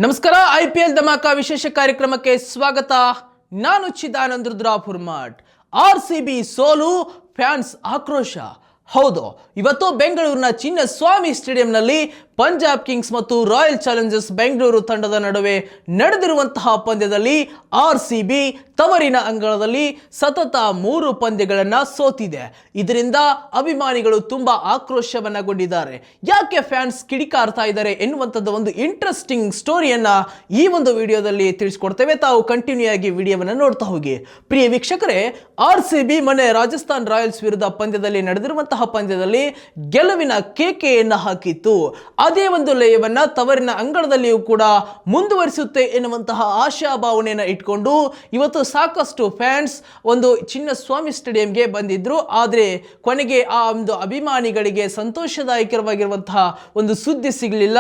ನಮಸ್ಕಾರ. IPL ಧಮಾಕ ವಿಶೇಷ ಕಾರ್ಯಕ್ರಮಕ್ಕೆ ಸ್ವಾಗತ. ನಾನು ಚಿದಾನಂದ ರುದ್ರಾಪುರ್ ಮಠ್. RCB ಸೋಲು, ಫ್ಯಾನ್ಸ್ ಆಕ್ರೋಶ. ಹೌದು, ಇವತ್ತು ಬೆಂಗಳೂರಿನ ಚಿನ್ನಸ್ವಾಮಿ ಸ್ಟೇಡಿಯಂನಲ್ಲಿ ಪಂಜಾಬ್ ಕಿಂಗ್ಸ್ ಮತ್ತು ರಾಯಲ್ ಚಾಲೆಂಜರ್ಸ್ ಬೆಂಗಳೂರು ತಂಡದ ನಡುವೆ ನಡೆದಿರುವಂತಹ ಪಂದ್ಯದಲ್ಲಿ RCB ತವರಿನ ಅಂಗಳದಲ್ಲಿ ಸತತ 3 ಪಂದ್ಯಗಳನ್ನು ಸೋತಿದೆ. ಇದರಿಂದ ಅಭಿಮಾನಿಗಳು ತುಂಬಾ ಆಕ್ರೋಶವನ್ನಗೊಂಡಿದ್ದಾರೆ. ಯಾಕೆ ಫ್ಯಾನ್ಸ್ ಕಿಡಿಕಾರ್ತಾ ಇದ್ದಾರೆ ಎನ್ನುವಂಥದ್ದು ಒಂದು ಇಂಟ್ರೆಸ್ಟಿಂಗ್ ಸ್ಟೋರಿಯನ್ನ ಈ ಒಂದು ವಿಡಿಯೋದಲ್ಲಿ ತಿಳಿಸ್ಕೊಡ್ತೇವೆ. ತಾವು ಕಂಟಿನ್ಯೂ ಆಗಿ ವಿಡಿಯೋವನ್ನು ನೋಡ್ತಾ ಹೋಗಿ. ಪ್ರಿಯ ವೀಕ್ಷಕರೇ, RCB ಮೊನ್ನೆ ರಾಜಸ್ಥಾನ್ ರಾಯಲ್ಸ್ ವಿರುದ್ಧ ಪಂದ್ಯದಲ್ಲಿ ನಡೆದಿರುವಂತಹ ಪಂದ್ಯದಲ್ಲಿ ಗೆಲುವಿನ ಕೇಕೆಯನ್ನು ಹಾಕಿತ್ತು. ಅದೇ ಒಂದು ಲಯವನ್ನ ತವರಿನ ಅಂಗಳದಲ್ಲಿಯೂ ಕೂಡ ಮುಂದುವರಿಸುತ್ತೆ ಎನ್ನುವಂತಹ ಆಶಾಭಾವನೆಯನ್ನು ಇಟ್ಕೊಂಡು ಇವತ್ತು ಸಾಕಷ್ಟು ಫ್ಯಾನ್ಸ್ ಒಂದು ಚಿನ್ನಸ್ವಾಮಿ ಸ್ಟೇಡಿಯಂಗೆ ಬಂದಿದ್ರು. ಆದರೆ ಕೊನೆಗೆ ಆ ಒಂದು ಅಭಿಮಾನಿಗಳಿಗೆ ಸಂತೋಷದಾಯಕವಾಗಿರುವಂತಹ ಒಂದು ಸುದ್ದಿ ಸಿಗಲಿಲ್ಲ.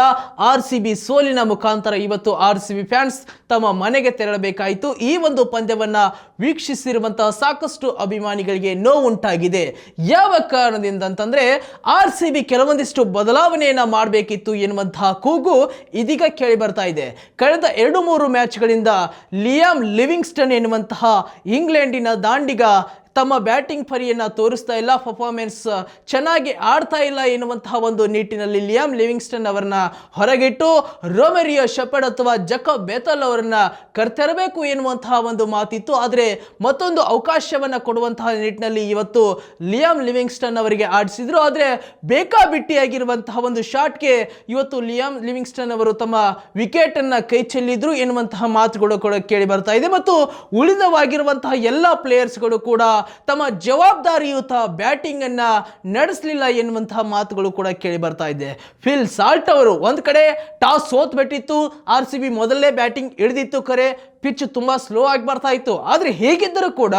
RCB ಸೋಲಿನ ಮುಖಾಂತರ ಇವತ್ತು RCB ಫ್ಯಾನ್ಸ್ ತಮ್ಮ ಮನೆಗೆ ತೆರಳಬೇಕಾಯಿತು. ಈ ಒಂದು ಪಂದ್ಯವನ್ನ ವೀಕ್ಷಿಸಿರುವಂತಹ ಸಾಕಷ್ಟು ಅಭಿಮಾನಿಗಳಿಗೆ ನೋವುಂಟಾಗಿದೆ. ಯಾವ ಕಾರಣದಿಂದ ಅಂತಂದ್ರೆ RCB ಕೆಲವೊಂದಿಷ್ಟು ಬದಲಾವಣೆಯನ್ನ ಮಾಡಬೇಕಿತ್ತು ಎನ್ನುವಂತಹ ಕೂಗು ಇದೀಗ ಕೇಳಿ ಬರ್ತಾ ಇದೆ. ಕಳೆದ 2-3 ಮ್ಯಾಚ್ಗಳಿಂದ ಲಿಯಾಮ್ ಲಿವಿಂಗ್ಸ್ಟನ್ ಎನ್ನುವಂತಹ ಇಂಗ್ಲೆಂಡಿನ ದಾಂಡಿಗ ತಮ್ಮ ಬ್ಯಾಟಿಂಗ್ ಪರಿಯನ್ನು ತೋರಿಸ್ತಾ ಇಲ್ಲ, ಪರ್ಫಾರ್ಮೆನ್ಸ್ ಚೆನ್ನಾಗಿ ಆಡ್ತಾ ಇಲ್ಲ ಎನ್ನುವಂತಹ ಒಂದು ನಿಟ್ಟಿನಲ್ಲಿ ಲಿಯಾಮ್ ಲಿವಿಂಗ್ಸ್ಟನ್ ಅವರನ್ನ ಹೊರಗಿಟ್ಟು ರೊಮೆರಿಯೋ ಶೆಪರ್ಡ್ ಅಥವಾ ಜಕೋಬ್ ಬೆಥೆಲ್ ಅವರನ್ನ ಕರೆತರಬೇಕು ಎನ್ನುವಂತಹ ಒಂದು ಮಾತಿತ್ತು. ಆದರೆ ಮತ್ತೊಂದು ಅವಕಾಶವನ್ನು ಕೊಡುವಂತಹ ನಿಟ್ಟಿನಲ್ಲಿ ಇವತ್ತು ಲಿಯಾಮ್ ಲಿವಿಂಗ್ಸ್ಟನ್ ಅವರಿಗೆ ಆಡಿಸಿದ್ರು. ಆದರೆ ಬೇಕಾಬಿಟ್ಟಿಯಾಗಿರುವಂತಹ ಒಂದು ಶಾಟ್ಗೆ ಇವತ್ತು ಲಿಯಾಮ್ ಲಿವಿಂಗ್ಸ್ಟನ್ ಅವರು ತಮ್ಮ ವಿಕೆಟ್ ಅನ್ನ ಕೈ ಚೆಲ್ಲಿದ್ರು ಎನ್ನುವಂತಹ ಮಾತುಗಳು ಕೂಡ ಕೇಳಿ ಬರ್ತಾ ಇದೆ. ಮತ್ತು ಉಳಿದವಾಗಿರುವಂತಹ ಎಲ್ಲ ಪ್ಲೇಯರ್ಸ್ಗಳು ಕೂಡ ತಮ್ಮ ಜವಾಬ್ದಾರಿಯುತ ಬ್ಯಾಟಿಂಗ್ ಅನ್ನ ನಡೆಸಲಿಲ್ಲ ಎನ್ನುವಂತಹ ಮಾತುಗಳು ಕೂಡ ಕೇಳಿ ಬರ್ತಾ ಇದೆ. ಫಿಲ್ ಸಾಲ್ಟ್ ಅವರು ಒಂದ್ ಕಡೆ ಟಾಸ್ ಸೋತ್ ಬಿಟ್ಟಿತ್ತು, RCB ಮೊದಲನೇ ಬ್ಯಾಟಿಂಗ್ ಹಿಡಿದಿತ್ತು, ಕರೆ ಪಿಚ್ ತುಂಬಾ ಸ್ಲೋ ಆಗಿ ಬರ್ತಾ ಇತ್ತು. ಆದ್ರೆ ಹೇಗಿದ್ದರೂ ಕೂಡ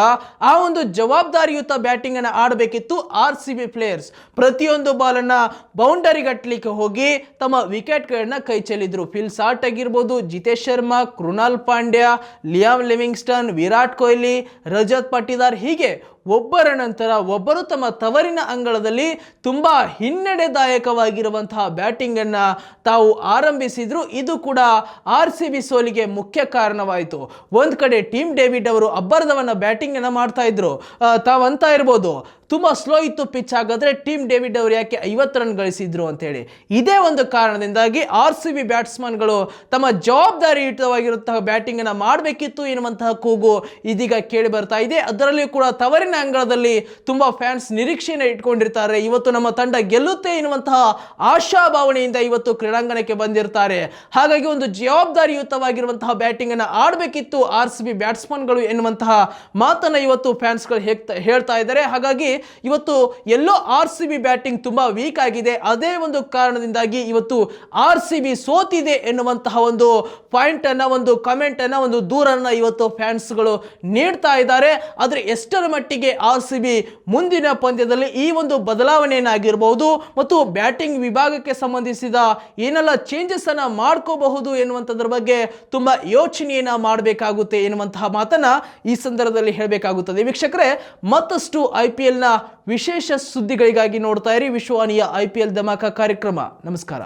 ಆ ಒಂದು ಜವಾಬ್ದಾರಿಯುತ ಬ್ಯಾಟಿಂಗ್ ಅನ್ನ ಆಡಬೇಕಿತ್ತು RCB ಪ್ಲೇಯರ್ಸ್. ಪ್ರತಿಯೊಂದು ಬಾಲನ್ನ ಬೌಂಡರಿ ಗಟ್ಟಲಿಕ್ಕೆ ಹೋಗಿ ತಮ್ಮ ವಿಕೆಟ್ ಗಳನ್ನ ಕೈ ಚೆಲ್ಲಿದ್ರು. ಫಿಲ್ ಸಾಲ್ಟ್ ಆಗಿರ್ಬೋದು, ಜಿತೇಶ್ ಶರ್ಮಾ, ಕೃಣಾಲ್ ಪಾಂಡ್ಯ, ಲಿಯಾಮ್ ಲಿವಿಂಗ್ಸ್ಟನ್, ವಿರಾಟ್ ಕೊಹ್ಲಿ, ರಜತ್ ಪಟಿದಾರ್, ಹೀಗೆ ಒಬ್ಬರ ನಂತರ ಒಬ್ಬರು ತಮ್ಮ ತವರಿನ ಅಂಗಳದಲ್ಲಿ ತುಂಬಾ ಹಿನ್ನಡೆದಾಯಕವಾಗಿರುವಂತಹ ಬ್ಯಾಟಿಂಗ್ ಅನ್ನ ತಾವು ಆರಂಭಿಸಿದ್ರು. ಇದು ಕೂಡ RCB ಸೋಲಿಗೆ ಮುಖ್ಯ ಕಾರಣವಾಯಿತು. ಒಂದ್ ಕಡೆ ಟೀಮ್ ಡೇವಿಡ್ ಅವರು ಅಬ್ಬರದವನ್ನ ಬ್ಯಾಟಿಂಗ್ ಅನ್ನ ಮಾಡ್ತಾ ಇದ್ರು. ತಾವಂತ ಇರ್ಬೋದು, ತುಂಬಾ ಸ್ಲೋ ಇತ್ತು ಪಿಚ್, ಹಾಗಾದ್ರೆ ಟೀಮ್ ಡೇವಿಡ್ ಅವರು ಯಾಕೆ 50 ರನ್ ಗಳಿಸಿದ್ರು ಅಂತ ಹೇಳಿ. ಇದೇ ಒಂದು ಕಾರಣದಿಂದಾಗಿ RCB ಬ್ಯಾಟ್ಸ್ಮನ್ಗಳು ತಮ್ಮ ಜವಾಬ್ದಾರಿಯುತವಾಗಿರುವಂತಹ ಬ್ಯಾಟಿಂಗ್ ಅನ್ನ ಮಾಡಬೇಕಿತ್ತು ಎನ್ನುವಂತಹ ಕೂಗು ಇದೀಗ ಕೇಳಿ ಬರ್ತಾ ಇದೆ. ಅದರಲ್ಲಿಯೂ ಕೂಡ ತವರಿನ ಅಂಗಳದಲ್ಲಿ ತುಂಬಾ ಫ್ಯಾನ್ಸ್ ನಿರೀಕ್ಷೆಯನ್ನು ಇಟ್ಕೊಂಡಿರ್ತಾರೆ. ಇವತ್ತು ನಮ್ಮ ತಂಡ ಗೆಲ್ಲುತ್ತೆ ಎನ್ನುವಂತಹ ಆಶಾಭಾವನೆಯಿಂದ ಇವತ್ತು ಕ್ರೀಡಾಂಗಣಕ್ಕೆ ಬಂದಿರ್ತಾರೆ. ಹಾಗಾಗಿ ಒಂದು ಜವಾಬ್ದಾರಿಯುತವಾಗಿರುವಂತಹ ಬ್ಯಾಟಿಂಗ್ ಅನ್ನ ಆಡಬೇಕಿತ್ತು RCB ಬ್ಯಾಟ್ಸ್ಮನ್ಗಳು ಎನ್ನುವಂತಹ ಮಾತನ್ನ ಇವತ್ತು ಫ್ಯಾನ್ಸ್ಗಳು ಹೇಳ್ತಾ ಇದ್ದಾರೆ. ಹಾಗಾಗಿ ಇವತ್ತು ಎಲ್ಲೋ RCB ಬ್ಯಾಟಿಂಗ್ ತುಂಬಾ ವೀಕ್ ಆಗಿದೆ. ಅದೇ ಒಂದು ಕಾರಣದಿಂದಾಗಿ ಇವತ್ತು RCB ಸೋತಿದೆ ಎನ್ನುವಂತಹ ಒಂದು ಪಾಯಿಂಟ್ ಅನ್ನ, ಒಂದು ಕಮೆಂಟ್ ಅನ್ನ, ಒಂದು ದೂರನ್ನ ಇವತ್ತು ಫ್ಯಾನ್ಸ್ಗಳು ನೀಡ್ತಾ ಇದ್ದಾರೆ. ಆದ್ರೆ ಎಷ್ಟರ ಮಟ್ಟಿಗೆ RCB ಮುಂದಿನ ಪಂದ್ಯದಲ್ಲಿ ಈ ಒಂದು ಬದಲಾವಣೆಯನ್ನಾಗಿರಬಹುದು ಮತ್ತು ಬ್ಯಾಟಿಂಗ್ ವಿಭಾಗಕ್ಕೆ ಸಂಬಂಧಿಸಿದ ಏನೆಲ್ಲ ಚೇಂಜಸ್ ಅನ್ನ ಮಾಡ್ಕೋಬಹುದು ಎನ್ನುವಂಥದ್ರ ಬಗ್ಗೆ ತುಂಬಾ ಯೋಚನೆಯನ್ನ ಮಾಡಬೇಕಾಗುತ್ತೆ ಎನ್ನುವಂತಹ ಮಾತನ್ನ ಈ ಸಂದರ್ಭದಲ್ಲಿ ಹೇಳಬೇಕಾಗುತ್ತದೆ. ವೀಕ್ಷಕರೇ, ಮತ್ತಷ್ಟು IPL ನ ವಿಶೇಷ ಸುದ್ದಿಗಳಿಗಾಗಿ ನೋಡ್ತಾ ಇರಿ ವಿಶ್ವವಾಣಿಯ IPL ಧಮಾಕ ಕಾರ್ಯಕ್ರಮ. ನಮಸ್ಕಾರ.